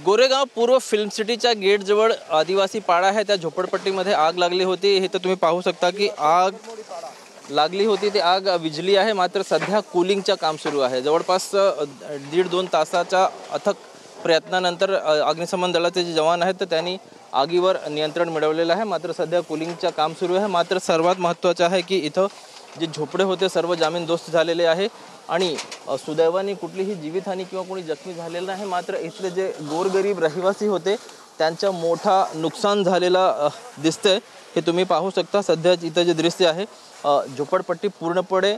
गोरेगाव पूर्व फिल्म सिटीच्या गेटजवळ आदिवासी पाडा आहे त्या झोपडपट्टीमध्ये आग लागली होती। हे तर तुम्ही पाहू शकता की आग लागली होती, ती आग विझली आहे। मात्र सध्या कूलिंगचं काम सुरू आहे। जवळपास 1.5-2 तासाच्या अथक प्रयत्नानंतर अग्निशमन दलाचे जे जवान आहेत तर त्यांनी आगीवर नियंत्रण मिळवलेलं आहे। मात्र सध्या कूलिंगचं काम सुरू आहे। मात्र सर्वात महत्त्वाचं आहे की इथं जे झोपडे होते सर्व जामीनदोस्त झालेले आहे आणि सुदैवाने कुठलीही जीवितहानी किंवा कोणी जखमी झालेलं नाही। मात्र इथले जे गोरगरीब रहिवासी होते त्यांचं मोठा नुकसान झालेला दिसतंय। हे तुम्ही पाहू शकता। सध्या इथं जे दृश्य आहे झोपडपट्टी पूर्णपणे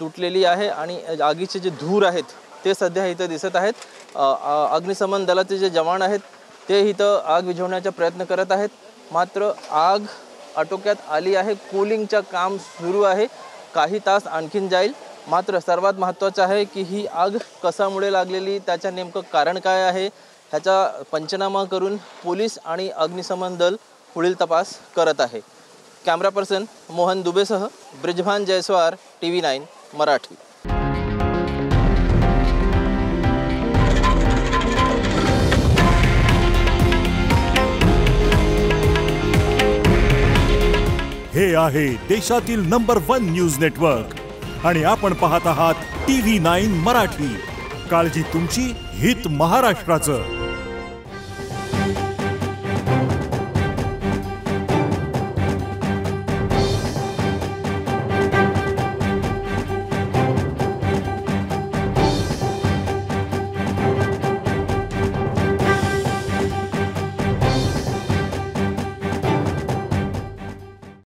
तुटलेली आहे आणि आगीचे जे धूर आहेत ते सध्या इथं दिसत आहेत। अग्निशमन दलाचे जे जवान आहेत ते इथं आग विझवण्याचा प्रयत्न करत आहेत। मात्र आग आटोक्यात आली आहे। कूलिंगचं काम सुरू आहे, काही तास आणखीन जाईल। मात्र सर्वात महत्त्वाचं आहे की ही आग कशामुळे लागलेली, त्याचं नेमकं कारण काय आहे ह्याचा पंचनामा करून पोलीस आणि अग्निशमन दल पुढील तपास करत आहे। कॅमेरा पर्सन मोहन दुबेसह ब्रिजभान जयस्वार, TV9 मराठी। हे आहे देशातील नंबर 1 न्यूज नेटवर्क आणि आपण पाहत आहात TV9 मराठी। काळजी तुमची, हित महाराष्ट्राचं।